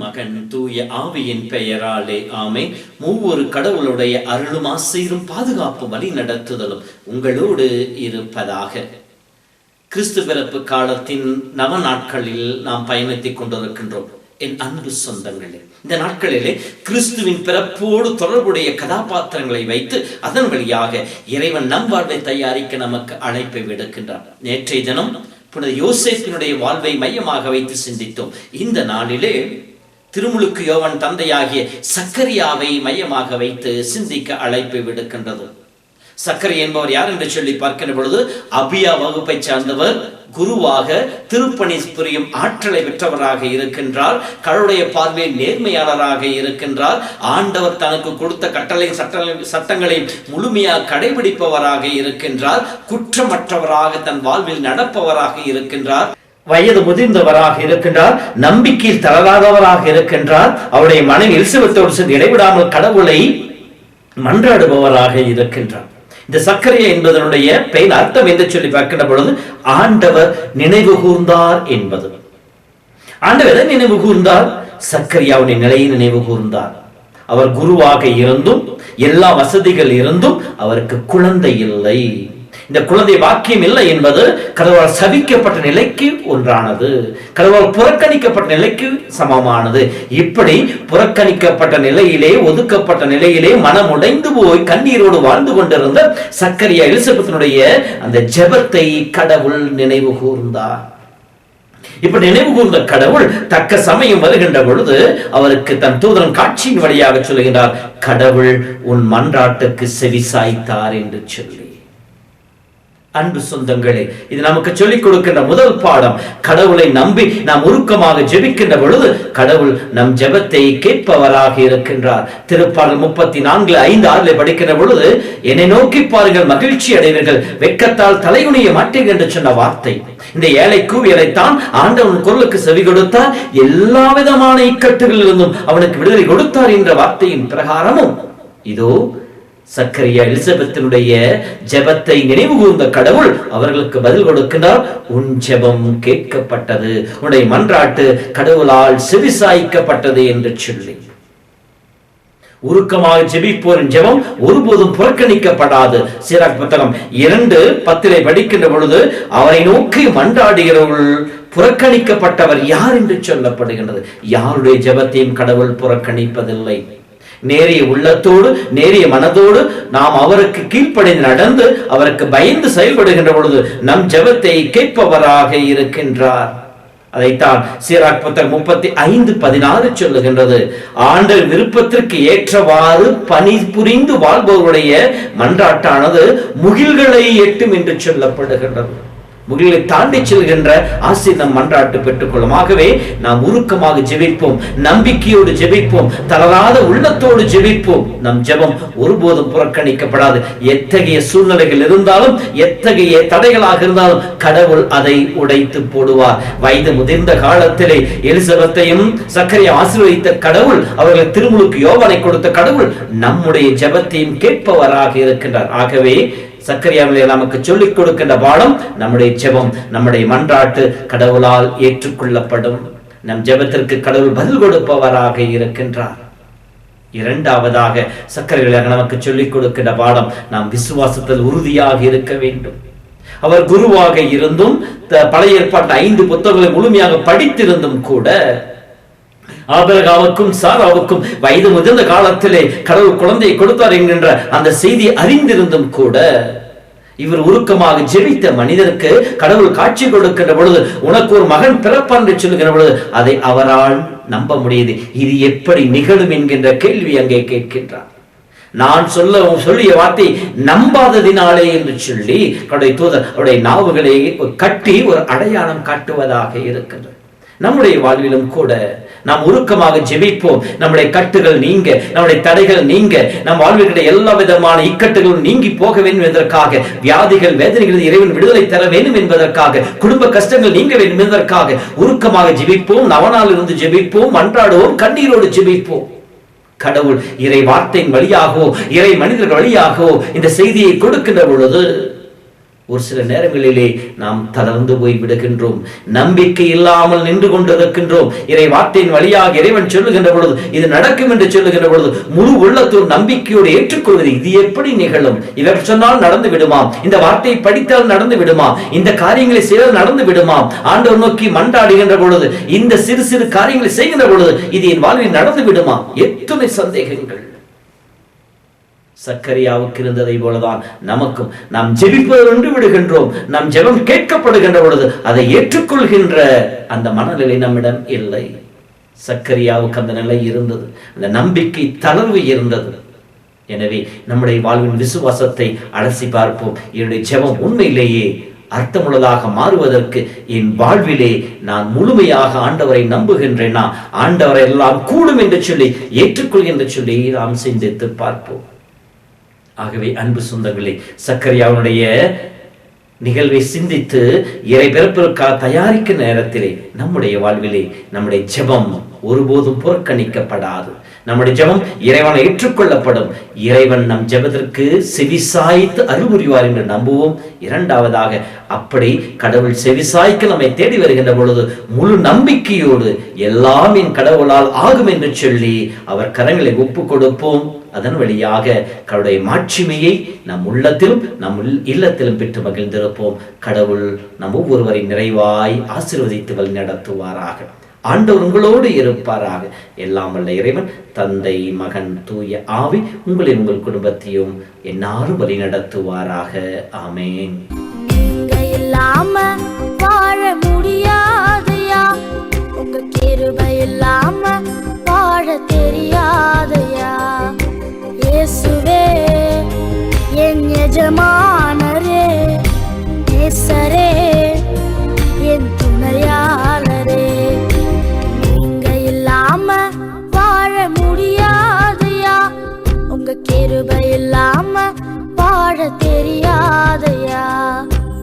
மகன் தூய ஆவியின் பெயராலே ஆமென். மூவொரு கடவுளுடைய அருளும் ஆசீரும் பாதுகாப்பு வழி நடத்துதலும் உங்களோடு இருப்பதாக. கிறிஸ்து பிறப்பு காலத்தின் நவ நாட்களில் நாம் பயணித்துக் கொண்டிருக்கின்றோம். என் அன்பு சொந்தங்களே, இந்த நாட்களிலே கிறிஸ்துவின் பிறப்போடு தொடர்புடைய கதாபாத்திரங்களை வைத்து அதன் வழியாக இறைவன் நம் வாழ்வை தயாரிக்க நமக்கு அழைப்பை விடுக்கின்றார். நேற்றைய தினம் புனித யோசேப்பினுடைய வாழ்வை மையமாக வைத்து சிந்தித்தோம். இந்த நாளிலே திருமுழுக்கு யோவான் தந்தையாகிய சக்கரியாவை மையமாக வைத்து சிந்திக்க அழைப்பை விடுக்கின்றது. சக்கரை என்பவர் யார் என்று சொல்லி பார்க்கின்ற பொழுது, அபியா வகுப்பை சார்ந்தவர், குருவாக திருப்பணி புரியும் ஆற்றலை பெற்றவராக இருக்கின்றார். கடவுளுடைய பார்வையில் நேர்மையாளராக இருக்கின்றார். ஆண்டவர் தனக்கு கொடுத்த சட்டங்களை முழுமையாக கடைபிடிப்பவராக இருக்கின்றார். குற்றமற்றவராக தன் வாழ்வில் நடப்பவராக இருக்கின்றார். வயது முதிர்ந்தவராக இருக்கின்றார். நம்பிக்கையில் தளராதவராக இருக்கின்றார். அவருடைய மனைவி எலிசபெத்தோடு சேர்ந்து இடைவிடாமல் கடவுளை மன்றாடுபவராக இருக்கின்றார். இந்த சக்கரையா என்பதனுடைய பெயர் அர்த்தம் என்று சொல்லி பார்க்கின்ற பொழுது, ஆண்டவர் நினைவு கூர்ந்தார் என்பது. ஆண்டவர் நினைவு கூர்ந்தார், சக்கரியாவுடைய நிலையை நினைவு கூர்ந்தார். அவர் குருவாக இருந்தும் எல்லா வசதிகள் இருந்தும் அவருக்கு குழந்தை இல்லை. இந்த குழந்தை வாக்கியம் இல்லை என்பது கடவுளால் சபிக்கப்பட்ட நிலைக்கு ஒன்றானது, கடவுளால் புறக்கணிக்கப்பட்ட நிலைக்கு சமமானது. இப்படி புறக்கணிக்கப்பட்ட நிலையிலே, ஒதுக்கப்பட்ட நிலையிலே மனம் உடைந்து போய் கண்ணீரோடு வாழ்ந்து கொண்டிருந்த சக்கரியா எலிசபெத்தினுடைய அந்த ஜெபத்தை கடவுள் நினைவு கூர்ந்தார். இப்ப நினைவு கூர்ந்த கடவுள் தக்க சமயம் வருகின்ற பொழுது அவருக்கு தன் தூதன் காட்சியின் வழியாக சொல்லுகின்றார், கடவுள் உன் மன்றாட்டுக்கு செவிசாய்த்தார் என்று சொல்லி. அன்பு சொந்தங்களே, இது நமக்கு சொல்லிக் கொடுக்கின்ற முதல் பாடம். கடவுளை நம்பி நாம் உருக்கமாக ஜெபிக்கின்ற பொழுது கடவுள் நம் ஜெபத்தை கேட்பவராக இருக்கின்றார். திருப்பாடல் 34:5-6 படிக்கின்ற பொழுது, என்னை நோக்கி பாருங்கள், மகிழ்ச்சி அடைவீர்கள், வெட்கத்தால் தலைகுனிய மாட்டீர்கள் என்று சொன்ன வார்த்தை. இந்த ஏழை கூவியலைத்தான் ஆண்டவன் குரலுக்கு செவி கொடுத்தார், எல்லா விதமான இக்கட்டுகளிலிருந்தும் அவனுக்கு விடுதலை கொடுத்தார் என்ற வார்த்தையின் பிரகாரமும் இதோ சக்கரியா எலிசபெத்தினுடைய ஜெபத்தை நினைவு கூர்ந்த கடவுள் அவர்களுக்கு பதில் கொடுக்கின்றார். உன் ஜெபம் கேட்கப்பட்டது, உன்னுடைய மன்றாட்டு கடவுளால் செவிசாய்க்கப்பட்டது என்று சொல்லி. உருக்கமாக ஜெபிப்போரின் ஜெபம் ஒருபோதும் புறக்கணிக்கப்படாது. சீராக் புத்தகம் 2:10 படிக்கின்ற பொழுது, அவரை நோக்கி மன்றாடுகிறவர்கள் புறக்கணிக்கப்பட்டவர் யார் என்று சொல்லப்படுகின்றது. யாருடைய ஜெபத்தையும் கடவுள் புறக்கணிப்பதில்லை. நேரிய உள்ளத்தோடு நேரிய மனதோடு நாம் அவருக்கு கீழ்ப்படிந்து நடந்து அவருக்கு பயந்து செயல்படுகின்ற பொழுது நம் ஜெபத்தை கேட்பவராக இருக்கின்றார். அதைத்தான் சீராக் புத்தகம் 35:16 சொல்லுகின்றது. ஆண்டவர் விருப்பத்திற்கு ஏற்றவாறு பணி புரிந்து வாழ்பவருடைய மன்றாட்டானது முகில்களை எட்டும் என்று சொல்லப்படுகின்றது. முகிலை தாண்டி செல்கின்ற ஆசீர்வாதம் மன்றாட்டு பெற்றுக்கொள்ளும். ஆகவே நாம் உருக்கமாக ஜெபிப்போம், நம்பிக்கையோடு ஜெபிப்போம், தளராத உள்ளத்தோடு ஜெபிப்போம். நம் ஜெபம் ஒருபோதும் புறக்கணிக்கப்படாது. எத்தகைய சூழ்நிலைகள் இருந்தாலும், எத்தகைய தடைகளாக இருந்தாலும் கடவுள் அதை உடைத்து போடுவார். வயது முதிர்ந்த காலத்திலே எலிசபெத்தையும் சக்கரையை ஆசீர்வதித்த கடவுள், அவர்களுக்கு திருமுழுக்கு யோவானை கொடுத்த கடவுள் நம்முடைய ஜெபத்தையும் கேட்பவராக இருக்கின்றார். ஆகவே சக்கரியாவிலே நமக்கு சொல்லிக் கொடுக்கின்ற பாடம், நம்முடைய ஜெபம், நம்முடைய மன்றாட்டு கடவுளால் ஏற்றுக்கொள்ளப்படும். நம் ஜெபத்திற்கு கடவுள் பதில் கொடுப்பவராக இருக்கின்றார். இரண்டாவதாக சக்கரியாவிலே நமக்கு சொல்லிக் கொடுக்கின்ற பாடம், நாம் விசுவாசத்தில் உறுதியாக இருக்க வேண்டும். அவர் குருவாக இருந்தும் பழைய ஏற்பாட்டு 5 புத்தகங்களை முழுமையாக படித்திருந்தும் கூட, ஆபிரகாமுக்கும் சாராவுக்கும் வயது முதிர்ந்த காலத்திலே கடவுள் குழந்தையை கொடுத்தார் என்கின்ற அந்த செய்தி அறிந்திருந்தும் கூட, இவர் உருக்கமாக ஜெபித்த மனிதருக்கு கடவுள் காட்சி கொடுக்கின்ற பொழுது, உனக்கு ஒரு மகன் பிறப்பான் என்று சொல்லுகிற பொழுது அதை அவரால் நம்ப முடியுது. இது எப்படி நிகழும் என்கின்ற கேள்வி அங்கே கேட்கின்றார். நான் சொல்லிய வார்த்தை நம்பாததினாலே என்று சொல்லி கடவுளுடைய தூதர் அவருடைய நாவுகளை கட்டி ஒரு அடையாளம் காட்டுவதாக இருக்கின்றது. நம்முடைய வாழ்விலும் கூட நாம் உருக்கமாக ஜெபிப்போம். நம்முடைய கட்டுகள் நீங்க, நம்முடைய தடைகள் நீங்க, நம் வாழ்விற்குடைய எல்லா விதமான இக்கட்டுகளும் நீங்கி போக வேண்டும் என்பதற்காக, வியாதிகள் வேதனைகள் இறைவன் விடுதலை தர வேண்டும் என்பதற்காக, குடும்ப கஷ்டங்கள் நீங்க வேண்டும் என்பதற்காக உருக்கமாக ஜெபிப்போம். நவநாள் இருந்து ஜெபிப்போம், மன்றாடுவோம், கண்ணீரோடு ஜெபிப்போம். கடவுள் இறை வார்த்தையின் வழியாகவோ இறை மனிதர்கள் வழியாகவோ இந்த செய்தியை கொடுக்கின்ற பொழுது ஒரு சில நேரங்களிலே நாம் தளர்ந்து போய் விடுகின்றோம், நம்பிக்கை இல்லாமல் நின்று கொண்டிருக்கின்றோம். இறை வார்த்தையின் வழியாக இறைவன் சொல்லுகின்ற பொழுது, இது நடக்கும் என்று சொல்லுகின்ற பொழுது முழு உள்ளத்தோடு நம்பிக்கையோடு ஏற்றுக்கொள்வது, இது எப்படி நிகழும், இவர் சொன்னால் நடந்து விடுமாம், இந்த வார்த்தையை படித்தால் நடந்து விடுமாம், இந்த காரியங்களை செய்தால் நடந்து விடுமாம், ஆண்டவர் நோக்கி மன்றாடுகின்ற பொழுது, இந்த சிறு சிறு காரியங்களை செய்கின்ற பொழுது இது என் வாழ்வில் நடந்து விடுமா, எத்தனை சந்தேகங்கள். சக்கரியாவுக்கு இருந்ததை போலதான் நமக்கும். நாம் ஜெபிப்பது ஒன்று விடுகின்றோம், நம் ஜெபம் கேட்கப்படுகின்ற பொழுது அதை ஏற்றுக்கொள்கின்ற அந்த மனநிலை நம்மிடம் இல்லை. சக்கரியாவுக்கு அந்த நிலை இருந்தது, அந்த நம்பிக்கை தளர்வு இருந்தது. எனவே நம்முடைய வாழ்வின் விசுவாசத்தை அலசி பார்ப்போம். என்னுடைய ஜெபம் உண்மையிலேயே அர்த்தமுள்ளதாக மாறுவதற்கு என் வாழ்விலே நான் முழுமையாக ஆண்டவரை நம்புகின்றேனா, ஆண்டவரை எல்லாம் கூடும் என்று சொல்லி ஏற்றுக்கொள்கின்ற சொல்லி நாம் சிந்தித்து பார்ப்போம். ஆகவே அன்பு சொந்தங்களே, சக்கரியாவுடைய நிகழ்வை சிந்தித்து இறை பிறப்பிற்காக தயாரிக்கும் நேரத்திலே நம்முடைய வாழ்விலே நம்முடைய ஜெபம் ஒருபோதும் புறக்கணிக்கப்படாது. நம்முடைய ஜெபம் இறைவனை ஏற்றுக்கொள்ளப்படும். இறைவன் நம் ஜெபத்திற்கு செவிசாய்த்து அருள் புரிவார் என்று நம்புவோம். இரண்டாவதாக, அப்படி கடவுள் செவிசாய்க்கு நம்மை தேடி வருகின்ற பொழுது முழு நம்பிக்கையோடு எல்லாம் என் கடவுளால் ஆகும் என்று சொல்லி அவர் கரங்களை ஒப்பு கொடுப்போம். அதன் வழியாக கடவுளுடைய மாட்சிமையை நம் உள்ளத்திலும் நம் இல்லத்திலும் பெற்று மகிழ்ந்திருப்போம். கடவுள் நம் ஒவ்வொருவரை நிறைவாய் ஆசீர்வதித்து வழி நடத்துவாராக. ஆண்டவர் உங்களோடு இருப்பாராக. எல்லாம் வல்ல இறைவன் தந்தை, மகன், தூய ஆவி உங்களை உங்கள் குடும்பத்தையும் எந்நாளும் வழி நடத்துவாராக. ஆமேன். நீங்க இல்லாம வாழ முடியாதையா, உங்க கிருபை இல்லாம வாழ தெரியாதையா. இயேசுவே என் எஜமானரே, நேசரே என் துணையாளரே, நீங்க இல்லாம வாழ முடியாதையா, உங்க கிருபை இல்லாம வாழ தெரியாதையா.